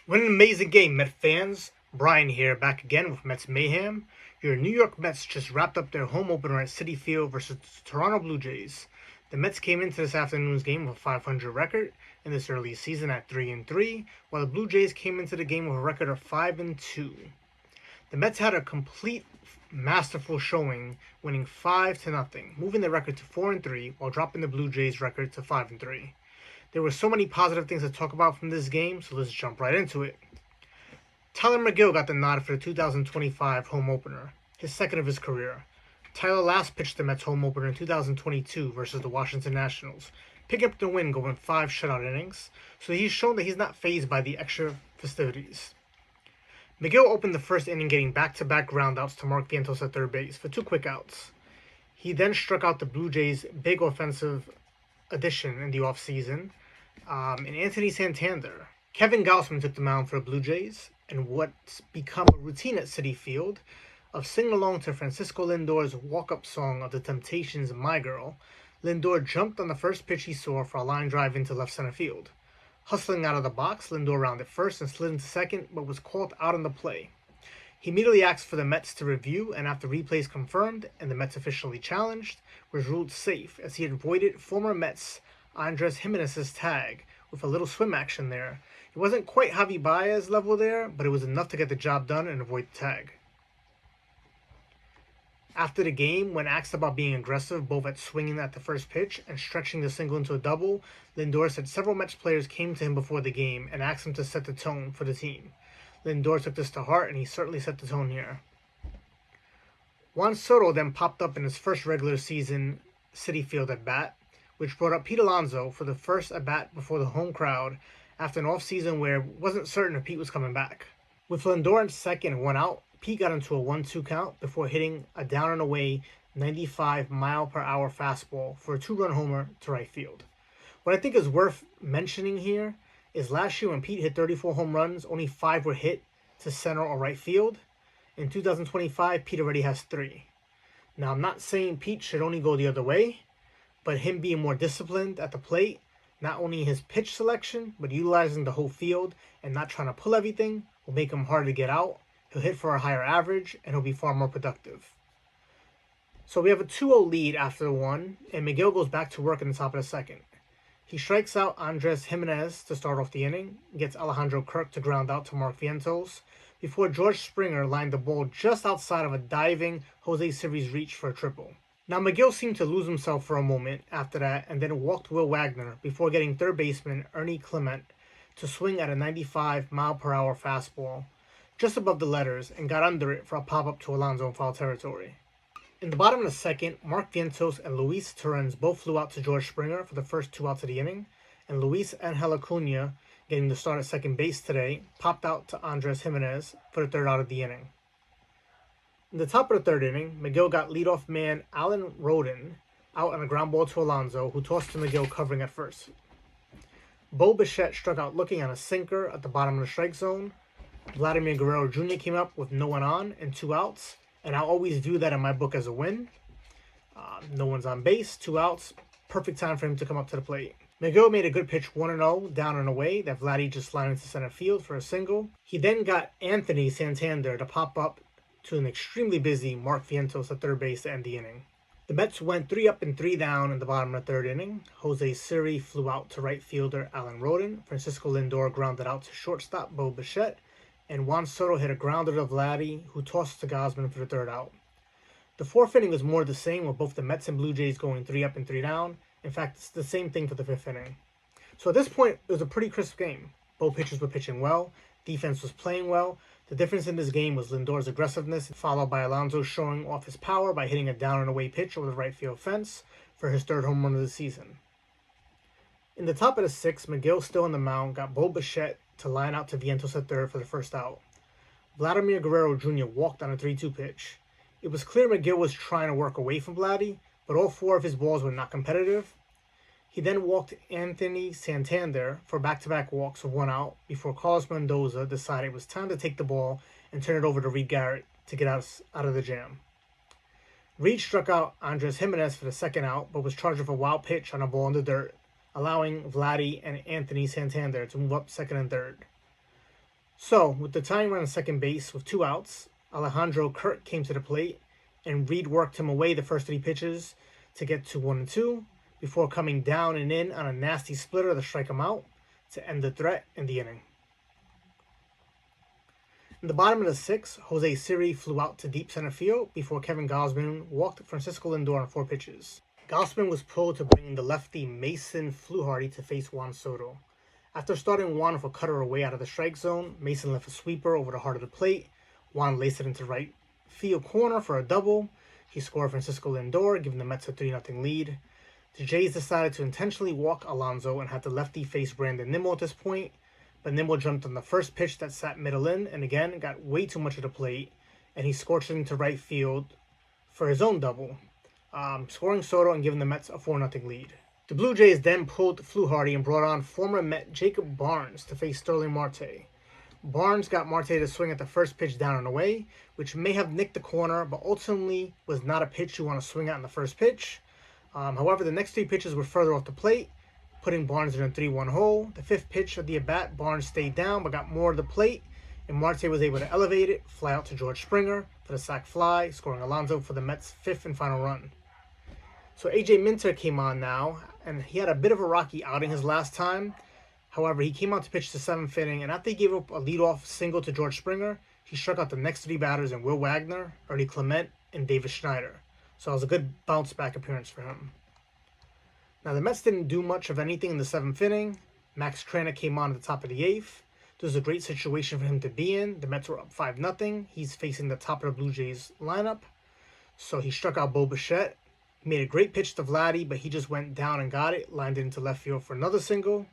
What an amazing game, Met fans. Brian here, back again with Mets Mayhem. Your New York Mets just wrapped up their home opener at Citi Field versus the Toronto Blue Jays. The Mets came into this afternoon's game with a 500 record in this early season at 3-3, while the Blue Jays came into the game with a record of 5-2. The Mets had a complete masterful showing, winning 5-0, moving their record to 4-3 while dropping the Blue Jays record to 5-3. There were so many positive things to talk about from this game, so let's jump right into it. Tyler Megill got the nod for the 2025 home opener, his second of his career. Tyler last pitched the Mets home opener in 2022 versus the Washington Nationals, picking up the win going 5 shutout innings, so he's shown that he's not fazed by the extra festivities. Megill opened the first inning getting back-to-back groundouts to Mark Vientos at third base for 2 quick outs. He then struck out the Blue Jays' big offensive addition in the offseason, in Anthony Santander. Kevin Gausman took the mound for the Blue Jays, and what's become a routine at Citi Field of singing along to Francisco Lindor's walk-up song of the Temptations' My Girl, Lindor jumped on the first pitch he saw for a line drive into left center field. Hustling out of the box, Lindor rounded first and slid into second, but was called out on the play. He immediately asked for the Mets to review, and after replays confirmed and the Mets officially challenged, was ruled safe as he had avoided former Mets Andres Gimenez's tag with a little swim action there. It wasn't quite Javi Baez level there, but it was enough to get the job done and avoid the tag. After the game, when asked about being aggressive both at swinging at the first pitch and stretching the single into a double, Lindor said several Mets players came to him before the game and asked him to set the tone for the team. Lindor took this to heart, and he certainly set the tone here. Juan Soto then popped up in his first regular season Citi Field at bat, which brought up Pete Alonso for the first at bat before the home crowd after an offseason where it wasn't certain if Pete was coming back. With Lindor in second and 1 out, Pete got into a 1-2 count before hitting a down and away 95-mile-per-hour fastball for a 2-run homer to right field. What I think is worth mentioning here is last year when Pete hit 34 home runs, only 5 were hit to center or right field. In 2025, Pete already has 3. Now, I'm not saying Pete should only go the other way, but him being more disciplined at the plate, not only his pitch selection, but utilizing the whole field and not trying to pull everything, will make him harder to get out. He'll hit for a higher average, and he'll be far more productive. So we have a 2-0 lead after the 1, and Megill goes back to work in the top of the second. He strikes out Andres Gimenez to start off the inning, gets Alejandro Kirk to ground out to Mark Vientos, before George Springer lined the ball just outside of a diving Jose Siri's reach for a triple. Now, Megill seemed to lose himself for a moment after that and then walked Will Wagner before getting third baseman Ernie Clement to swing at a 95-mile-per-hour fastball just above the letters and got under it for a pop-up to Alonso in foul territory. In the bottom of the second, Mark Vientos and Luis Torrens both flew out to George Springer for the first 2 outs of the inning, and Luis Angel Acuna, getting the start at second base today, popped out to Andres Gimenez for the 3rd out of the inning. In the top of the 3rd inning, Megill got leadoff man Alan Rodin out on a ground ball to Alonso, who tossed to Megill covering at first. Bo Bichette struck out looking on a sinker at the bottom of the strike zone. Vladimir Guerrero Jr. came up with no one on and 2 outs, and I'll always view that in my book as a win. No one's on base, 2 outs, perfect time for him to come up to the plate. Megill made a good pitch 1-0 down and away that Vladdy just lined into center field for a single. He then got Anthony Santander to pop up to an extremely busy Mark Vientos at third base to end the inning. The Mets went 3 up and 3 down in the bottom of the 3rd inning. Jose Siri flew out to right fielder Alan Rodin. Francisco Lindor grounded out to shortstop Bo Bichette. And Juan Soto hit a grounder to Vladdy, who tossed to Gausman for the 3rd out. The 4th inning was more the same, with both the Mets and Blue Jays going 3 up and 3 down. In fact, it's the same thing for the 5th inning. So at this point, it was a pretty crisp game. Both pitchers were pitching well. Defense was playing well. The difference in this game was Lindor's aggressiveness, followed by Alonso showing off his power by hitting a down and away pitch over the right field fence for his 3rd home run of the season. In the top of the 6th, Megill, still on the mound, got Bo Bichette to line out to Vientos at third for the 1st out. Vladimir Guerrero Jr. walked on a 3-2 pitch. It was clear Megill was trying to work away from Vladdy, but all 4 of his balls were not competitive. He then walked Anthony Santander for back-to-back walks of 1 out before Carlos Mendoza decided it was time to take the ball and turn it over to Reed Garrett to get us out of the jam. Reed struck out Andres Gimenez for the 2nd out, but was charged with a wild pitch on a ball in the dirt, allowing Vladdy and Anthony Santander to move up 2nd and 3rd. So, with the tying run on second base with 2 outs, Alejandro Kirk came to the plate, and Reed worked him away the first 3 pitches to get to 1-2 before coming down and in on a nasty splitter to strike him out to end the threat in the inning. In the bottom of the 6th, Jose Siri flew out to deep center field before Kevin Gausman walked Francisco Lindor on 4 pitches. Gausman was pulled to bring in the lefty Mason Fluharty to face Juan Soto. After starting Juan with a cutter away out of the strike zone, Mason left a sweeper over the heart of the plate. Juan laced it into right field corner for a double. He scored Francisco Lindor, giving the Mets a 3-0 lead. The Jays decided to intentionally walk Alonso and had the lefty face Brandon Nimmo at this point, but Nimmo jumped on the first pitch that sat middle in and again got way too much of the plate, and he scorched it into right field for his own double, scoring Soto and giving the Mets a 4-0 lead. The Blue Jays then pulled Fluharty and brought on former Met Jacob Barnes to face Sterling Marte. Barnes got Marte to swing at the first pitch down and away, which may have nicked the corner, but ultimately was not a pitch you want to swing at in the first pitch. However, the next 3 pitches were further off the plate, putting Barnes in a 3-1 hole. The 5th pitch of the at-bat, Barnes stayed down but got more of the plate, and Marte was able to elevate it, fly out to George Springer for the sac fly, scoring Alonso for the Mets' 5th and final run. So A.J. Minter came on now, and he had a bit of a rocky outing his last time. However, he came out to pitch the 7th inning, and after he gave up a leadoff single to George Springer, he struck out the next 3 batters in Will Wagner, Ernie Clement, and David Schneider. So it was a good bounce-back appearance for him. Now, the Mets didn't do much of anything in the 7th inning. Max Kranick came on at the top of the 8th. This was a great situation for him to be in. The Mets were up 5-0. He's facing the top of the Blue Jays lineup. So he struck out Bo Bichette. He made a great pitch to Vladdy, but he just went down and got it, lined it into left field for another single.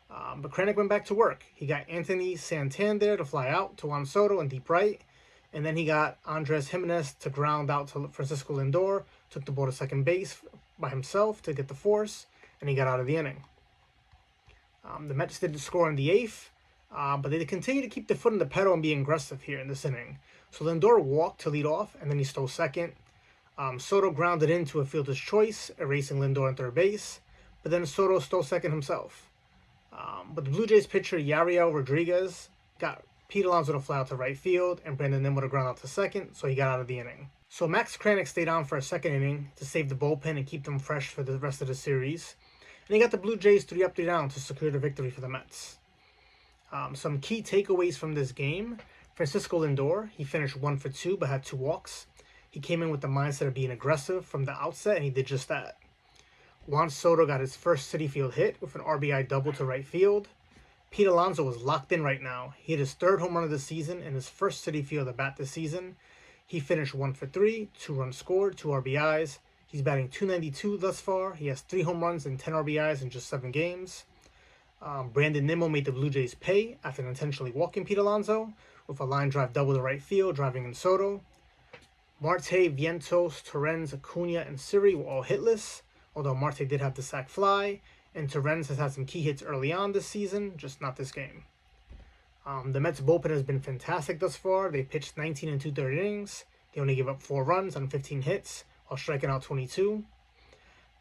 But Kranick went back to work. He got Anthony Santander to fly out to Juan Soto in deep right. And then he got Andres Jimenez to ground out to Francisco Lindor, took the ball to second base by himself to get the force, and he got out of the inning. The Mets didn't score in the 8th, but they continued to keep their foot in the pedal and be aggressive here in this inning. So Lindor walked to lead off, and then he stole second. Soto grounded into a fielder's choice, erasing Lindor on third base, but then Soto stole second himself. But the Blue Jays pitcher Yariel Rodriguez got Pete Alonso to fly out to right field, and Brandon Nimmo to ground out to second, so he got out of the inning. So Max Kranick stayed on for a second inning to save the bullpen and keep them fresh for the rest of the series. And he got the Blue Jays 3-up, 3-down to secure the victory for the Mets. Some key takeaways from this game. Francisco Lindor, he finished 1 for 2 but had 2 walks. He came in with the mindset of being aggressive from the outset, and he did just that. Juan Soto got his first Citi Field hit with an RBI double to right field. Pete Alonso was locked in right now. He hit his 3rd home run of the season and his first Citi Field at bat this season. He finished 1 for 3, 2 runs scored, 2 RBIs. He's batting .292 thus far. He has 3 home runs and 10 RBIs in just 7 games. Brandon Nimmo made the Blue Jays pay after intentionally walking Pete Alonso with a line drive double to right field, driving in Soto. Marte, Vientos, Torrens, Acuna, and Siri were all hitless, although Marte did have the sac fly, and Torrens has had some key hits early on this season, just not this game. The Mets bullpen has been fantastic thus far. They pitched 19 2/3 innings. They only gave up 4 runs on 15 hits while striking out 22.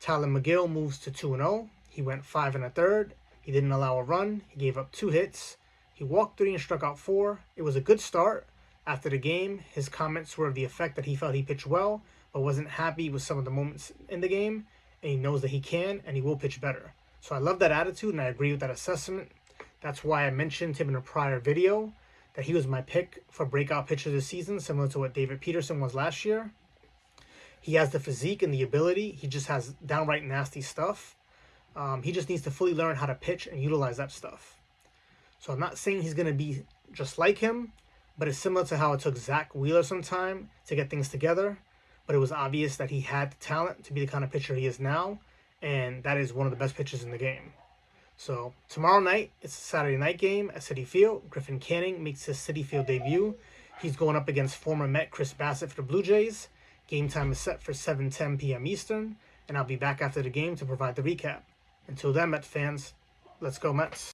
Tyler Megill moves to 2-0. He went 5 1/3. He didn't allow a run. He gave up 2 hits. He walked 3 and struck out 4. It was a good start. After the game, his comments were of the effect that he felt he pitched well, but wasn't happy with some of the moments in the game, and he knows that he can and he will pitch better. So I love that attitude, and I agree with that assessment. That's why I mentioned him in a prior video, that he was my pick for breakout pitcher this season, similar to what David Peterson was last year. He has the physique and the ability. He just has downright nasty stuff. He just needs to fully learn how to pitch and utilize that stuff. So I'm not saying he's going to be just like him, but it's similar to how it took Zach Wheeler some time to get things together. But it was obvious that he had the talent to be the kind of pitcher he is now, and that is one of the best pitchers in the game. So tomorrow night, it's a Saturday night game at Citi Field. Griffin Canning makes his Citi Field debut. He's going up against former Met Chris Bassett for the Blue Jays. Game time is set for 7:10 p.m. Eastern, and I'll be back after the game to provide the recap. Until then, Met fans, let's go Mets.